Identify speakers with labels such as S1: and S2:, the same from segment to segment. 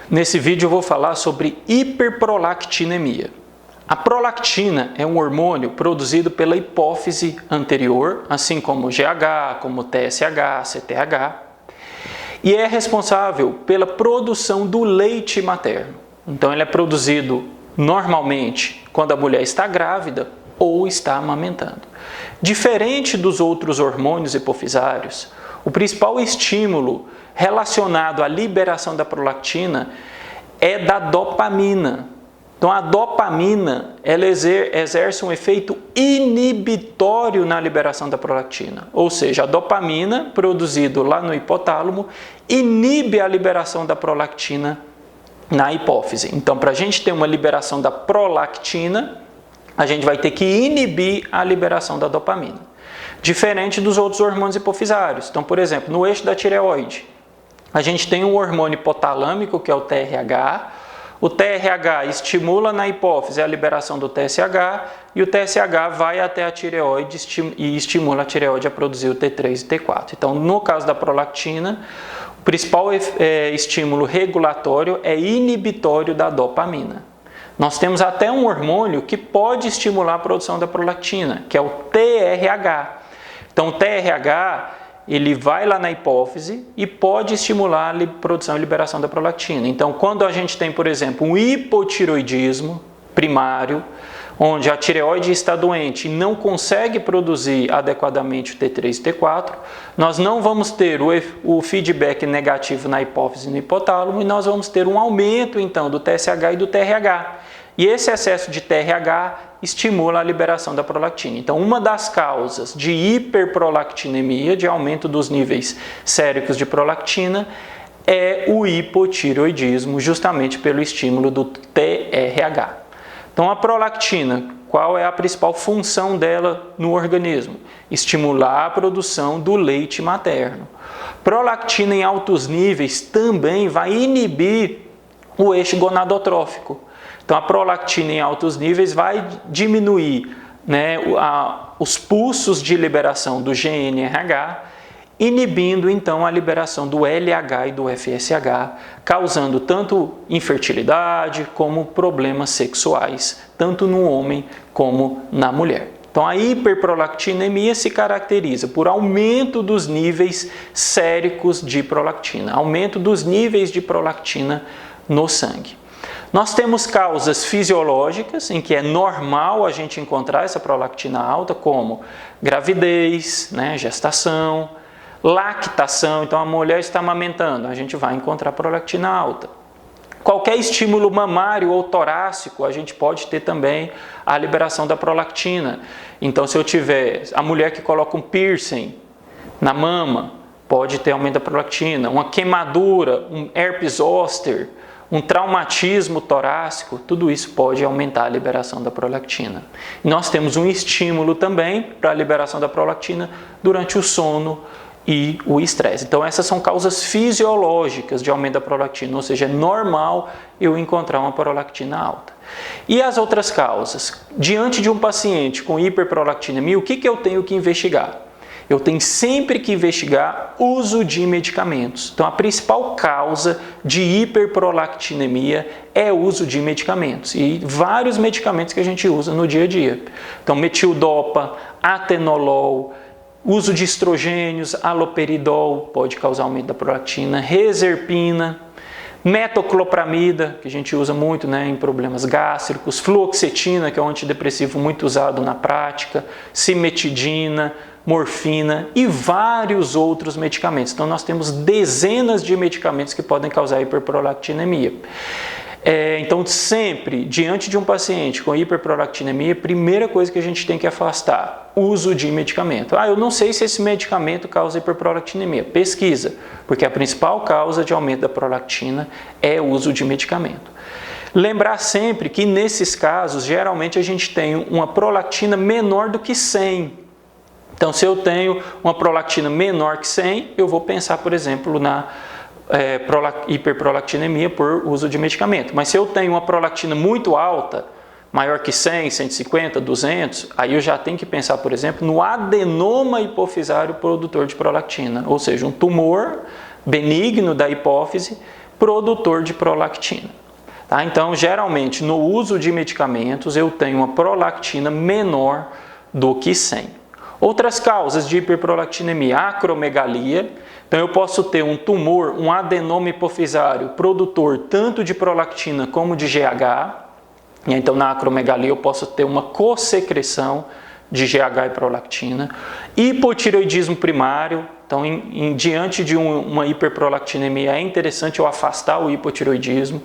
S1: Nesse vídeo eu vou falar sobre hiperprolactinemia. A prolactina é um hormônio produzido pela hipófise anterior, assim como o GH, como o TSH, CTH, e é responsável pela produção do leite materno. Então ele é produzido normalmente quando a mulher está grávida ou está amamentando. Diferente dos outros hormônios hipofisários, o principal estímulo relacionado à liberação da prolactina é da dopamina. Então a dopamina ela exerce um efeito inibitório na liberação da prolactina, ou seja, a dopamina produzida lá no hipotálamo inibe a liberação da prolactina na hipófise. Então, para a gente ter uma liberação da prolactina, a gente vai ter que inibir a liberação da dopamina. Diferente dos outros hormônios hipofisários. Então, por exemplo, no eixo da tireoide, a gente tem um hormônio hipotalâmico, que é o TRH. O TRH estimula na hipófise a liberação do TSH e o TSH vai até a tireoide e estimula a tireoide a produzir o T3 e T4. Então, no caso da prolactina, o principal estímulo regulatório é inibitório da dopamina. Nós temos até um hormônio que pode estimular a produção da prolactina, que é o TRH. Então, o TRH ele vai lá na hipófise e pode estimular a produção e liberação da prolactina. Então, quando a gente tem, por exemplo, um hipotireoidismo primário, onde a tireoide está doente e não consegue produzir adequadamente o T3 e T4, nós não vamos ter o feedback negativo na hipófise e no hipotálamo e nós vamos ter um aumento, então, do TSH e do TRH. E esse excesso de TRH estimula a liberação da prolactina. Então, uma das causas de hiperprolactinemia, de aumento dos níveis séricos de prolactina, é o hipotireoidismo, justamente pelo estímulo do TRH. Então, a prolactina, qual é a principal função dela no organismo? Estimular a produção do leite materno. Prolactina em altos níveis também vai inibir o eixo gonadotrófico. Então, a prolactina em altos níveis vai diminuir, os pulsos de liberação do GNRH, inibindo, então, a liberação do LH e do FSH, causando tanto infertilidade como problemas sexuais, tanto no homem como na mulher. Então, a hiperprolactinemia se caracteriza por aumento dos níveis séricos de prolactina, aumento dos níveis de prolactina no sangue. Nós temos causas fisiológicas, em que é normal a gente encontrar essa prolactina alta, como gravidez, gestação, lactação. Então, a mulher está amamentando, a gente vai encontrar prolactina alta. Qualquer estímulo mamário ou torácico, a gente pode ter também a liberação da prolactina. Então, se eu tiver a mulher que coloca um piercing na mama, pode ter aumento da prolactina. Uma queimadura, um herpes zoster, um traumatismo torácico, tudo isso pode aumentar a liberação da prolactina. E nós temos um estímulo também para a liberação da prolactina durante o sono e o estresse. Então, essas são causas fisiológicas de aumento da prolactina, ou seja, é normal eu encontrar uma prolactina alta. E as outras causas? Diante de um paciente com hiperprolactinemia, o que eu tenho que investigar? Eu tenho sempre que investigar uso de medicamentos. Então, a principal causa de hiperprolactinemia é o uso de medicamentos. E vários medicamentos que a gente usa no dia a dia. Então, metildopa, atenolol, uso de estrogênios, haloperidol pode causar aumento da prolactina, reserpina, metoclopramida, que a gente usa muito em problemas gástricos, fluoxetina, que é um antidepressivo muito usado na prática, cimetidina, morfina e vários outros medicamentos. Então, nós temos dezenas de medicamentos que podem causar hiperprolactinemia. Então, sempre, diante de um paciente com hiperprolactinemia, a primeira coisa que a gente tem que afastar, uso de medicamento. Eu não sei se esse medicamento causa hiperprolactinemia. Pesquisa, porque a principal causa de aumento da prolactina é o uso de medicamento. Lembrar sempre que, nesses casos, geralmente a gente tem uma prolactina menor do que 100. Então, se eu tenho uma prolactina menor que 100, eu vou pensar, por exemplo, na hiperprolactinemia por uso de medicamento. Mas se eu tenho uma prolactina muito alta, maior que 100, 150, 200, aí eu já tenho que pensar, por exemplo, no adenoma hipofisário produtor de prolactina, ou seja, um tumor benigno da hipófise produtor de prolactina. Tá? Então, geralmente, no uso de medicamentos, eu tenho uma prolactina menor do que 100. Outras causas de hiperprolactinemia, acromegalia. Então, eu posso ter um tumor, um adenoma hipofisário, produtor tanto de prolactina como de GH. Então, na acromegalia, eu posso ter uma cosecreção de GH e prolactina. Hipotireoidismo primário. Então, diante de uma hiperprolactinemia, é interessante eu afastar o hipotireoidismo.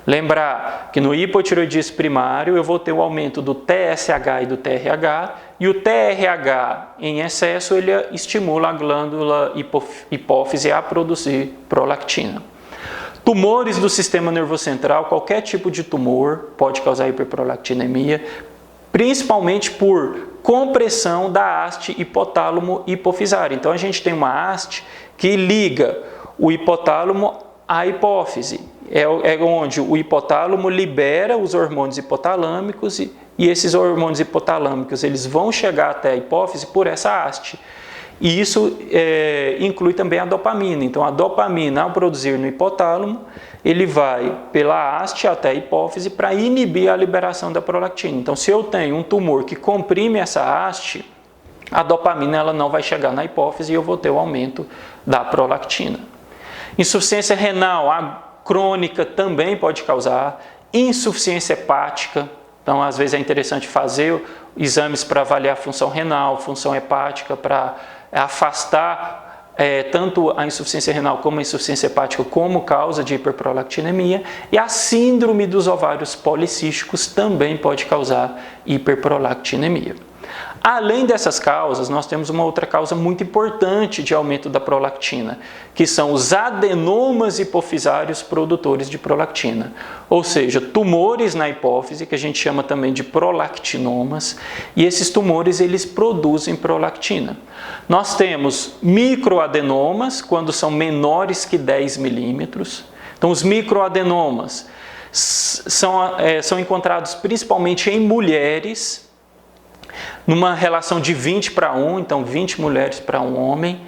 S1: Lembrar que no hipotireoidismo primário eu vou ter o aumento do TSH e do TRH, e o TRH em excesso ele estimula a glândula hipófise a produzir prolactina. Tumores do sistema nervoso central, qualquer tipo de tumor pode causar hiperprolactinemia, principalmente por compressão da haste hipotálamo hipofisária. Então a gente tem uma haste que liga o hipotálamo à hipófise. É onde o hipotálamo libera os hormônios hipotalâmicos e esses hormônios hipotalâmicos eles vão chegar até a hipófise por essa haste. E isso inclui também a dopamina. Então a dopamina, ao produzir no hipotálamo, ele vai pela haste até a hipófise para inibir a liberação da prolactina. Então se eu tenho um tumor que comprime essa haste, a dopamina ela não vai chegar na hipófise e eu vou ter o aumento da prolactina. Insuficiência renal crônica também pode causar, insuficiência hepática. Então, às vezes é interessante fazer exames para avaliar a função renal, função hepática, para afastar tanto a insuficiência renal como a insuficiência hepática como causa de hiperprolactinemia. E a síndrome dos ovários policísticos também pode causar hiperprolactinemia. Além dessas causas, nós temos uma outra causa muito importante de aumento da prolactina, que são os adenomas hipofisários produtores de prolactina, ou seja, tumores na hipófise, que a gente chama também de prolactinomas, e esses tumores eles produzem prolactina. Nós temos microadenomas, quando são menores que 10 milímetros. Então, os microadenomas são encontrados principalmente em mulheres, numa relação de 20:1, então 20 mulheres para um homem,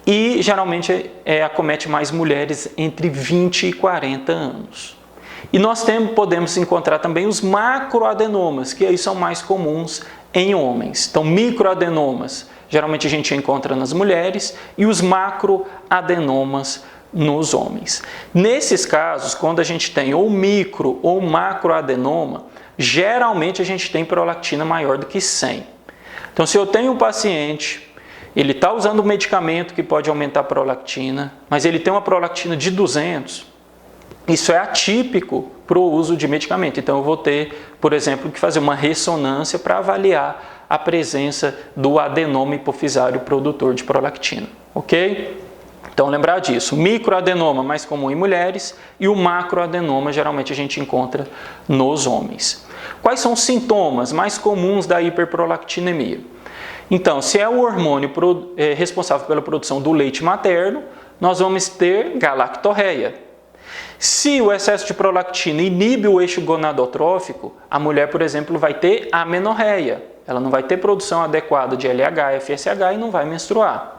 S1: e geralmente acomete mais mulheres entre 20 e 40 anos. E nós podemos encontrar também os macroadenomas, que aí são mais comuns em homens. Então, microadenomas, geralmente a gente encontra nas mulheres, e os macroadenomas nos homens. Nesses casos, quando a gente tem ou micro ou macroadenoma, geralmente a gente tem prolactina maior do que 100. Então, se eu tenho um paciente, ele está usando um medicamento que pode aumentar a prolactina, mas ele tem uma prolactina de 200, isso é atípico para o uso de medicamento. Então, eu vou ter, por exemplo, que fazer uma ressonância para avaliar a presença do adenoma hipofisário produtor de prolactina, ok? Então, lembrar disso, microadenoma mais comum em mulheres e o macroadenoma geralmente a gente encontra nos homens. Quais são os sintomas mais comuns da hiperprolactinemia? Então, se é o hormônio responsável pela produção do leite materno, nós vamos ter galactorreia. Se o excesso de prolactina inibe o eixo gonadotrófico, a mulher, por exemplo, vai ter amenorreia. Ela não vai ter produção adequada de LH, FSH e não vai menstruar.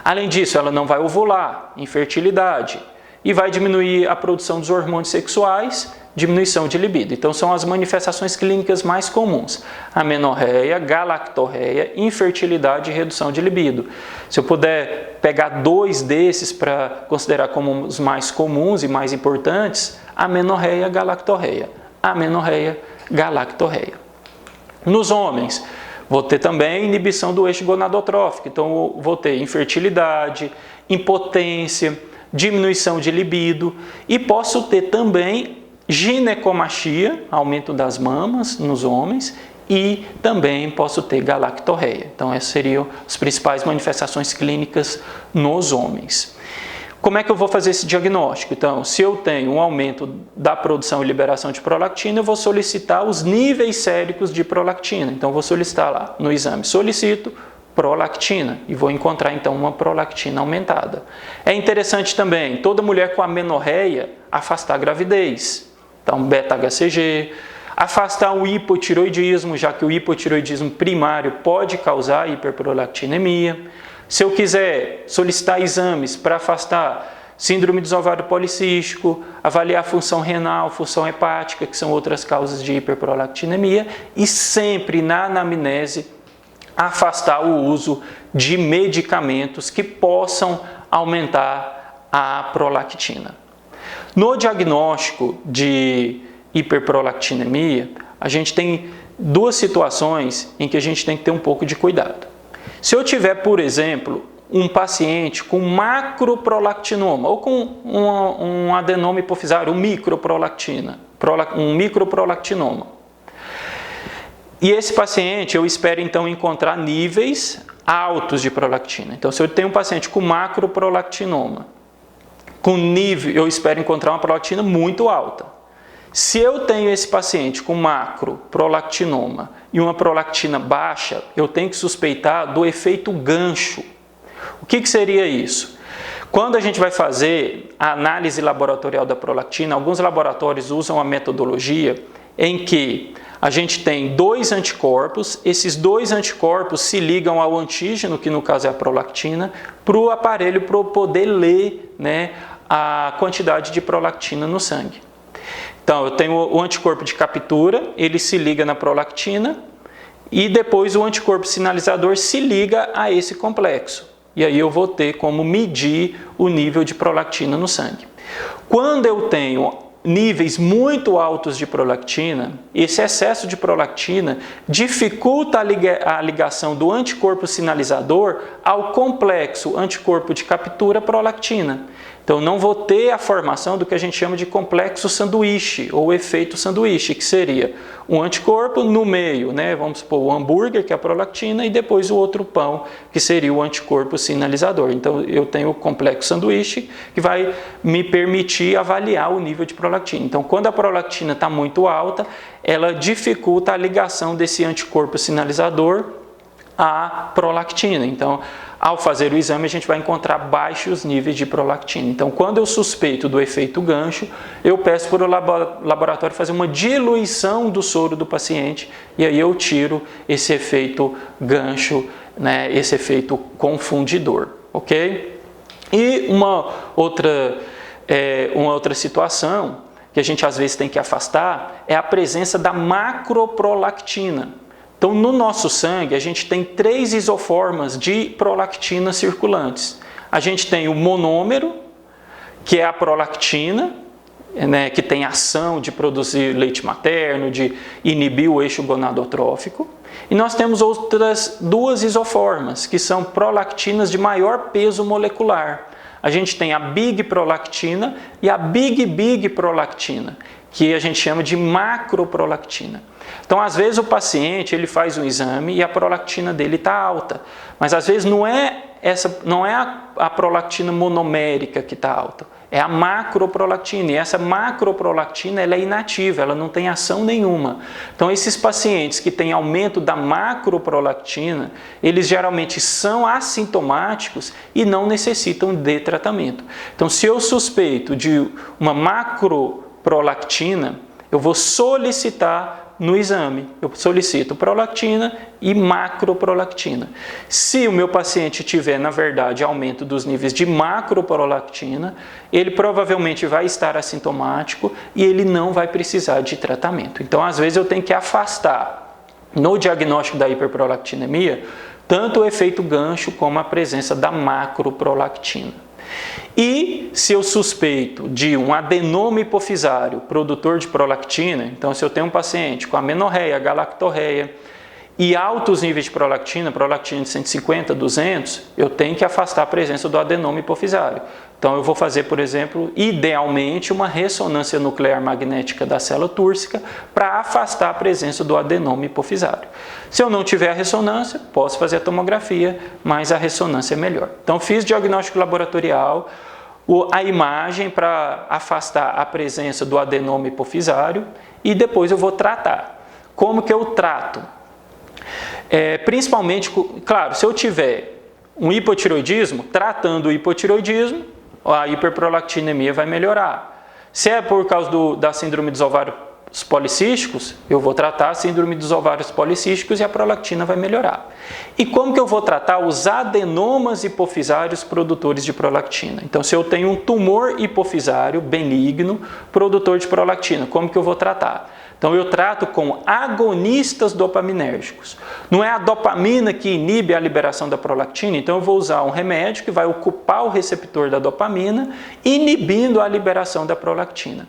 S1: Além disso, ela não vai ovular, infertilidade, e vai diminuir a produção dos hormônios sexuais, diminuição de libido. Então, são as manifestações clínicas mais comuns: amenorreia, galactorreia, infertilidade e redução de libido. Se eu puder pegar 2 desses para considerar como os mais comuns e mais importantes, amenorreia, galactorreia. Amenorreia, galactorreia. Nos homens, vou ter também inibição do eixo gonadotrófico, então vou ter infertilidade, impotência, diminuição de libido e posso ter também ginecomastia, aumento das mamas nos homens e também posso ter galactorreia. Então essas seriam as principais manifestações clínicas nos homens. Como é que eu vou fazer esse diagnóstico? Então, se eu tenho um aumento da produção e liberação de prolactina, eu vou solicitar os níveis séricos de prolactina. Então, eu vou solicitar lá no exame, solicito prolactina e vou encontrar então uma prolactina aumentada. É interessante também, toda mulher com amenorreia, afastar a gravidez. Então, beta-HCG, afastar o hipotireoidismo, já que o hipotireoidismo primário pode causar hiperprolactinemia. Se eu quiser solicitar exames para afastar síndrome do ovário policístico, avaliar a função renal, função hepática, que são outras causas de hiperprolactinemia, e sempre na anamnese afastar o uso de medicamentos que possam aumentar a prolactina. No diagnóstico de hiperprolactinemia, a gente tem duas situações em que a gente tem que ter um pouco de cuidado. Se eu tiver, por exemplo, um paciente com macroprolactinoma ou com um adenoma hipofisário, um microprolactinoma, e esse paciente eu espero então encontrar níveis altos de prolactina. Então, se eu tenho um paciente com macroprolactinoma, com nível, eu espero encontrar uma prolactina muito alta. Se eu tenho esse paciente com macroprolactinoma e uma prolactina baixa, eu tenho que suspeitar do efeito gancho. O que seria isso? Quando a gente vai fazer a análise laboratorial da prolactina, alguns laboratórios usam a metodologia em que a gente tem dois anticorpos, esses dois anticorpos se ligam ao antígeno, que no caso é a prolactina, para o aparelho poder ler, né, a quantidade de prolactina no sangue. Então, eu tenho o anticorpo de captura, ele se liga na prolactina e depois o anticorpo sinalizador se liga a esse complexo. E aí eu vou ter como medir o nível de prolactina no sangue. Quando eu tenho níveis muito altos de prolactina, esse excesso de prolactina dificulta a ligação do anticorpo sinalizador ao complexo anticorpo de captura prolactina. Então, não vou ter a formação do que a gente chama de complexo sanduíche, ou efeito sanduíche, que seria um anticorpo no meio, né? Vamos supor o hambúrguer, que é a prolactina, e depois o outro pão, que seria o anticorpo sinalizador. Então, eu tenho o complexo sanduíche, que vai me permitir avaliar o nível de prolactina. Então, quando a prolactina está muito alta, ela dificulta a ligação desse anticorpo sinalizador à prolactina. Então, ao fazer o exame, a gente vai encontrar baixos níveis de prolactina. Então, quando eu suspeito do efeito gancho, eu peço para o laboratório fazer uma diluição do soro do paciente e aí eu tiro esse efeito gancho, né, esse efeito confundidor, ok? E uma outra situação que a gente às vezes tem que afastar é a presença da macroprolactina. Então, no nosso sangue, a gente tem 3 isoformas de prolactina circulantes. A gente tem o monômero, que é a prolactina, né, que tem ação de produzir leite materno, de inibir o eixo gonadotrófico. E nós temos outras 2 isoformas, que são prolactinas de maior peso molecular. A gente tem a big prolactina e a big prolactina, que a gente chama de macroprolactina. Então, às vezes o paciente ele faz um exame e a prolactina dele está alta, mas às vezes não é a prolactina monomérica que está alta, é a macroprolactina, e essa macroprolactina ela é inativa, ela não tem ação nenhuma. Então, esses pacientes que têm aumento da macroprolactina, eles geralmente são assintomáticos e não necessitam de tratamento. Então, se eu suspeito de uma macroprolactina, eu vou solicitar no exame, eu solicito prolactina e macroprolactina. Se o meu paciente tiver, na verdade, aumento dos níveis de macroprolactina, ele provavelmente vai estar assintomático e ele não vai precisar de tratamento. Então, às vezes, eu tenho que afastar, no diagnóstico da hiperprolactinemia, tanto o efeito gancho como a presença da macroprolactina. E se eu suspeito de um adenoma hipofisário produtor de prolactina, então se eu tenho um paciente com amenorreia, galactorreia e altos níveis de prolactina de 150, 200, eu tenho que afastar a presença do adenoma hipofisário. Então eu vou fazer, por exemplo, idealmente uma ressonância nuclear magnética da célula túrcica para afastar a presença do adenoma hipofisário. Se eu não tiver a ressonância, posso fazer a tomografia, mas a ressonância é melhor. Então fiz diagnóstico laboratorial, a imagem para afastar a presença do adenoma hipofisário e depois eu vou tratar. Como que eu trato? Principalmente, claro, se eu tiver um hipotireoidismo, tratando o hipotireoidismo, a hiperprolactinemia vai melhorar. Se é por causa da síndrome do ovário dos policísticos, eu vou tratar a síndrome dos ovários policísticos e a prolactina vai melhorar. E como que eu vou tratar os adenomas hipofisários produtores de prolactina? Então, se eu tenho um tumor hipofisário benigno produtor de prolactina, como que eu vou tratar? Então, eu trato com agonistas dopaminérgicos. Não é a dopamina que inibe a liberação da prolactina, então eu vou usar um remédio que vai ocupar o receptor da dopamina, inibindo a liberação da prolactina.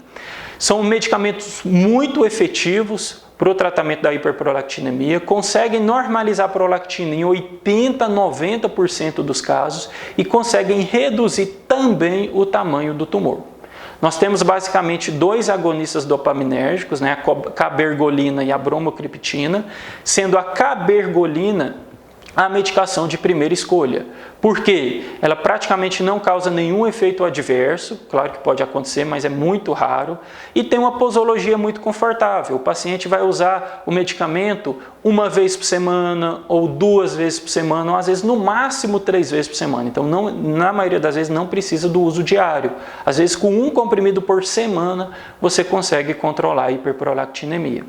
S1: São medicamentos muito efetivos para o tratamento da hiperprolactinemia, conseguem normalizar a prolactina em 80 a 90% dos casos e conseguem reduzir também o tamanho do tumor. Nós temos basicamente dois agonistas dopaminérgicos, né, a cabergolina e a bromocriptina, sendo a cabergolina a medicação de primeira escolha. Por quê? Ela praticamente não causa nenhum efeito adverso, claro que pode acontecer, mas é muito raro, e tem uma posologia muito confortável. O paciente vai usar o medicamento uma vez por semana, ou 2 vezes por semana, ou às vezes no máximo 3 vezes por semana. Então, na maioria das vezes, não precisa do uso diário. Às vezes, com um comprimido por semana, você consegue controlar a hiperprolactinemia.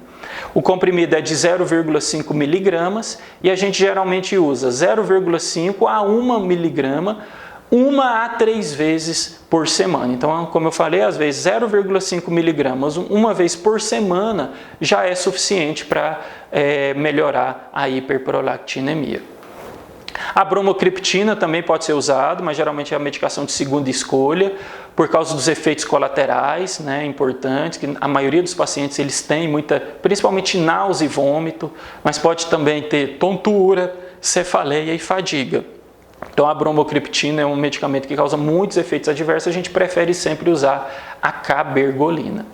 S1: O comprimido é de 0,5 miligramas e a gente geralmente usa 0,5 a 1 miligrama 1 a 3 vezes por semana. Então, como eu falei, às vezes 0,5 miligramas uma vez por semana já é suficiente para melhorar a hiperprolactinemia. A bromocriptina também pode ser usada, mas geralmente é a medicação de segunda escolha, por causa dos efeitos colaterais, né, importantes, que a maioria dos pacientes eles têm principalmente náusea e vômito, mas pode também ter tontura, cefaleia e fadiga. Então, a bromocriptina é um medicamento que causa muitos efeitos adversos, a gente prefere sempre usar a cabergolina.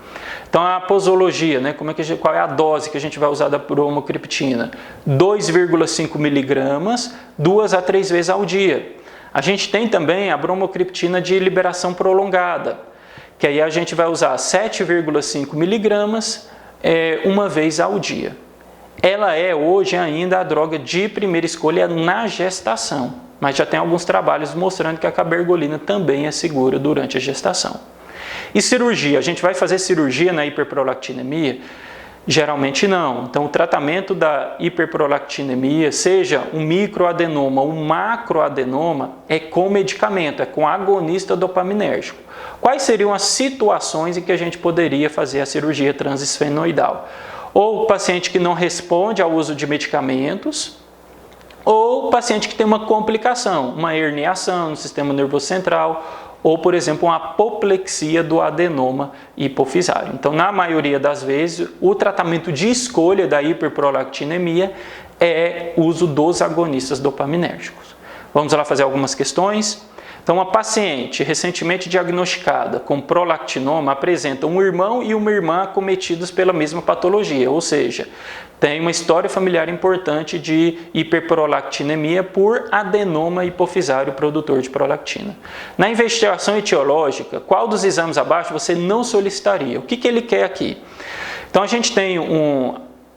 S1: Então, a posologia, né, qual é a dose que a gente vai usar da bromocriptina? 2,5 miligramas, 2 a 3 vezes ao dia. A gente tem também a bromocriptina de liberação prolongada, que aí a gente vai usar 7,5 miligramas uma vez ao dia. Ela é hoje ainda a droga de primeira escolha na gestação, mas já tem alguns trabalhos mostrando que a cabergolina também é segura durante a gestação. E cirurgia? A gente vai fazer cirurgia na hiperprolactinemia? Geralmente não. Então, o tratamento da hiperprolactinemia, seja um microadenoma ou um macroadenoma, é com medicamento, é com agonista dopaminérgico. Quais seriam as situações em que a gente poderia fazer a cirurgia transesfenoidal? Ou o paciente que não responde ao uso de medicamentos, ou o paciente que tem uma complicação, uma herniação no sistema nervoso central, ou, por exemplo, uma apoplexia do adenoma hipofisário. Então, na maioria das vezes, o tratamento de escolha da hiperprolactinemia é o uso dos agonistas dopaminérgicos. Vamos lá fazer algumas questões. Então, uma paciente recentemente diagnosticada com prolactinoma apresenta um irmão e uma irmã acometidos pela mesma patologia, ou seja, tem uma história familiar importante de hiperprolactinemia por adenoma hipofisário produtor de prolactina. Na investigação etiológica, qual dos exames abaixo você não solicitaria? O que ele quer aqui? Então, a gente tem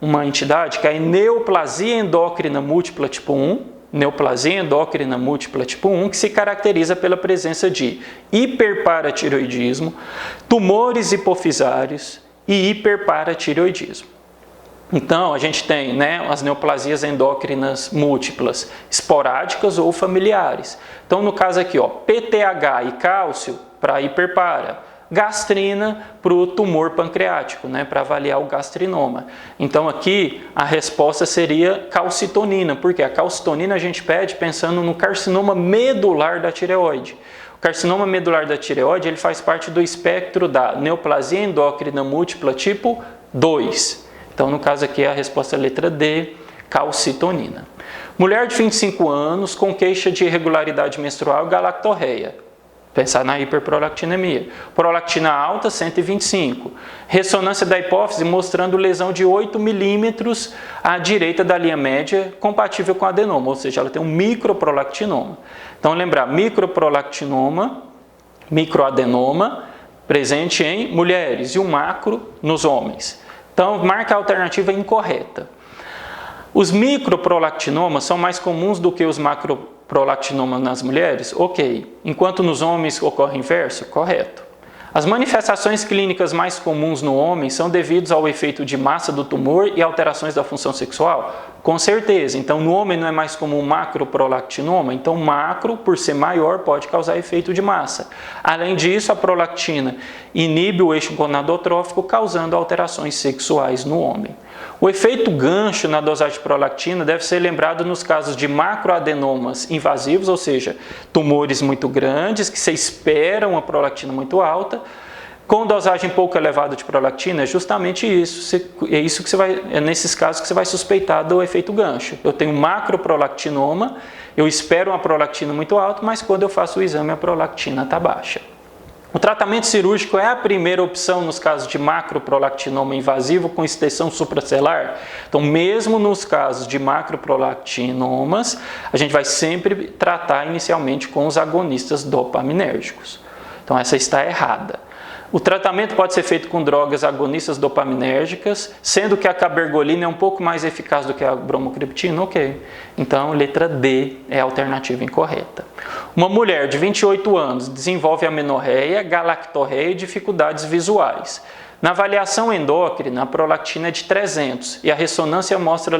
S1: uma entidade que é a neoplasia endócrina múltipla tipo 1, neoplasia endócrina múltipla tipo 1, que se caracteriza pela presença de hiperparatireoidismo, tumores hipofisários e hiperparatireoidismo. Então, a gente tem as neoplasias endócrinas múltiplas, esporádicas ou familiares. Então, no caso aqui, PTH e cálcio para hiperpara, gastrina para o tumor pancreático, para avaliar o gastrinoma. Então, aqui a resposta seria calcitonina, porque a calcitonina a gente pede pensando no carcinoma medular da tireoide. O carcinoma medular da tireoide ele faz parte do espectro da neoplasia endócrina múltipla tipo 2. Então, no caso aqui, a resposta é a letra D, calcitonina. Mulher de 25 anos com queixa de irregularidade menstrual e galactorreia. Pensar na hiperprolactinemia. Prolactina alta, 125. Ressonância da hipófise mostrando lesão de 8 milímetros à direita da linha média, compatível com adenoma, ou seja, ela tem um microprolactinoma. Então, lembrar, microprolactinoma, microadenoma, presente em mulheres e o macro nos homens. Então, marca a alternativa incorreta. Os microprolactinomas são mais comuns do que os macroprolactinomas nas mulheres? Ok. Enquanto nos homens ocorre inverso? Correto. As manifestações clínicas mais comuns no homem são devidas ao efeito de massa do tumor e alterações da função sexual? Com certeza. Então, no homem não é mais comum macroprolactinoma? Então, macro, por ser maior, pode causar efeito de massa. Além disso, a prolactina inibe o eixo gonadotrófico, causando alterações sexuais no homem. O efeito gancho na dosagem de prolactina deve ser lembrado nos casos de macroadenomas invasivos, ou seja, tumores muito grandes, que você espera uma prolactina muito alta. Com dosagem pouco elevada de prolactina, é justamente isso. É nesses casos que você vai suspeitar do efeito gancho. Eu tenho macroprolactinoma, eu espero uma prolactina muito alta, mas quando eu faço o exame a prolactina está baixa. O tratamento cirúrgico é a primeira opção nos casos de macroprolactinoma invasivo com extensão supracelular. Então, mesmo nos casos de macroprolactinomas, a gente vai sempre tratar inicialmente com os agonistas dopaminérgicos. Então, essa está errada. O tratamento pode ser feito com drogas agonistas dopaminérgicas, sendo que a cabergolina é um pouco mais eficaz do que a bromocriptina, ok. Então, letra D é a alternativa incorreta. Uma mulher de 28 anos desenvolve amenorreia, galactorreia e dificuldades visuais. Na avaliação endócrina, a prolactina é de 300 e a ressonância mostra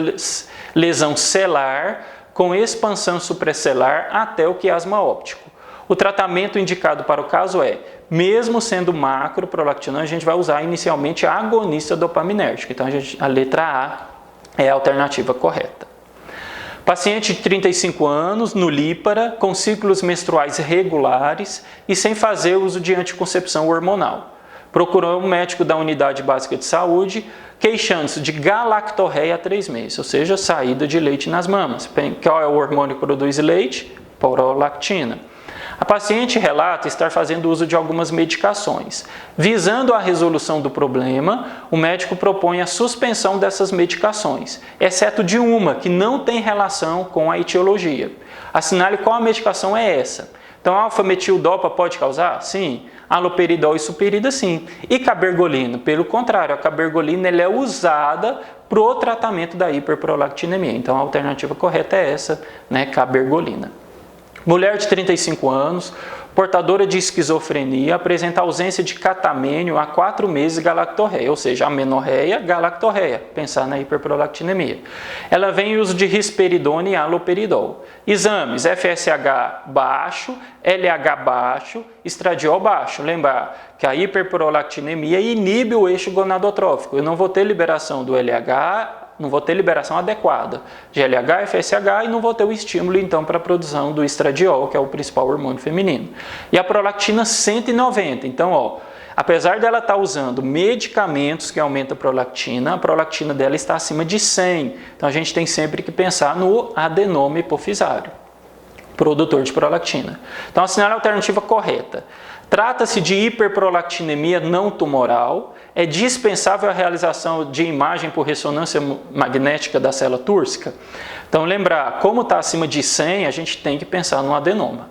S1: lesão celular com expansão supracelular até o quiasma óptico. O tratamento indicado para o caso é, mesmo sendo macroprolactina, a gente vai usar inicialmente a agonista dopaminérgica. Então, a letra A é a alternativa correta. Paciente de 35 anos, nulípara, com ciclos menstruais regulares e sem fazer uso de anticoncepção hormonal. Procurou um médico da unidade básica de saúde, queixando-se de galactorreia há 3 meses, ou seja, saída de leite nas mamas. Qual é o hormônio que produz leite? Prolactina. A paciente relata estar fazendo uso de algumas medicações. Visando a resolução do problema, o médico propõe a suspensão dessas medicações, exceto de uma que não tem relação com a etiologia. Assinale qual a medicação é essa. Então, alfa-metildopa pode causar? Sim. Haloperidol e supirida, sim. E cabergolina? Pelo contrário, a cabergolina ela é usada para o tratamento da hiperprolactinemia. Então, a alternativa correta é essa, né? Cabergolina. Mulher de 35 anos, portadora de esquizofrenia, apresenta ausência de catamênio há 4 meses e galactorreia, ou seja, amenorreia, galactorreia, pensar na hiperprolactinemia. Ela vem em uso de risperidona e haloperidol. Exames, FSH baixo, LH baixo, estradiol baixo. Lembrar que a hiperprolactinemia inibe o eixo gonadotrófico. Eu não vou ter liberação do LH, não vou ter liberação adequada de LH, FSH e não vou ter o estímulo então para a produção do estradiol, que é o principal hormônio feminino. E a prolactina 190, então apesar dela estar usando medicamentos que aumentam a prolactina dela está acima de 100. Então a gente tem sempre que pensar no adenoma hipofisário, produtor de prolactina. Então assinale a alternativa correta. Trata-se de hiperprolactinemia não tumoral. É dispensável a realização de imagem por ressonância magnética da célula túrcica? Então, lembrar, como está acima de 100, a gente tem que pensar no adenoma.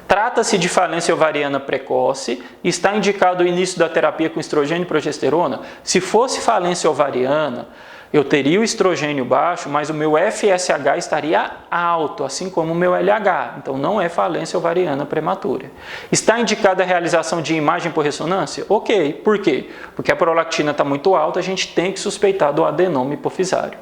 S1: Trata-se de falência ovariana precoce. Está indicado o início da terapia com estrogênio e progesterona? Se fosse falência ovariana, eu teria o estrogênio baixo, mas o meu FSH estaria alto, assim como o meu LH. Então, não é falência ovariana prematura. Está indicada a realização de imagem por ressonância? Ok. Por quê? Porque a prolactina está muito alta, a gente tem que suspeitar do adenoma hipofisário.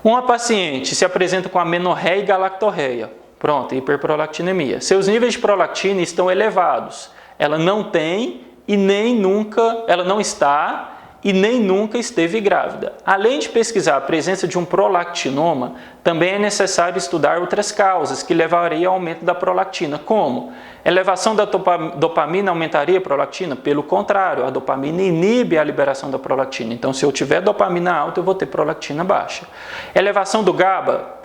S1: Uma paciente se apresenta com amenorreia e galactorreia. Pronto, hiperprolactinemia. Seus níveis de prolactina estão elevados. Ela não tem e nem nunca, ela não está e nem nunca esteve grávida. Além de pesquisar a presença de um prolactinoma, também é necessário estudar outras causas que levariam ao aumento da prolactina, como elevação da dopamina aumentaria a prolactina? Pelo contrário, a dopamina inibe a liberação da prolactina. Então, se eu tiver dopamina alta, eu vou ter prolactina baixa. Elevação do GABA?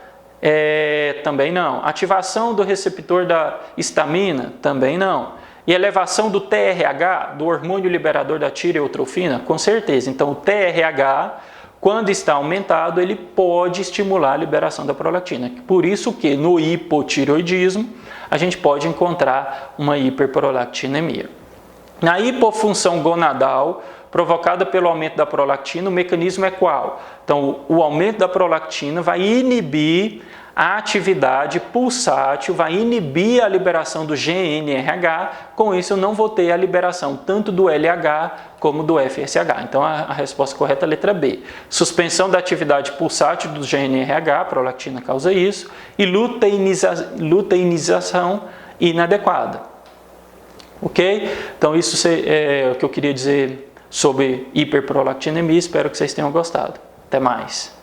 S1: Também não. Ativação do receptor da histamina? Também não. E elevação do TRH, do hormônio liberador da tireotrofina? Com certeza. Então, o TRH, quando está aumentado, ele pode estimular a liberação da prolactina. Por isso que no hipotireoidismo, a gente pode encontrar uma hiperprolactinemia. Na hipofunção gonadal, provocada pelo aumento da prolactina, o mecanismo é qual? Então, o aumento da prolactina vai inibir a atividade pulsátil, vai inibir a liberação do GNRH, com isso eu não vou ter a liberação tanto do LH como do FSH. Então a resposta correta é a letra B. Suspensão da atividade pulsátil do GNRH, a prolactina causa isso, e luteinização inadequada. Ok? Então isso é o que eu queria dizer sobre hiperprolactinemia, espero que vocês tenham gostado. Até mais!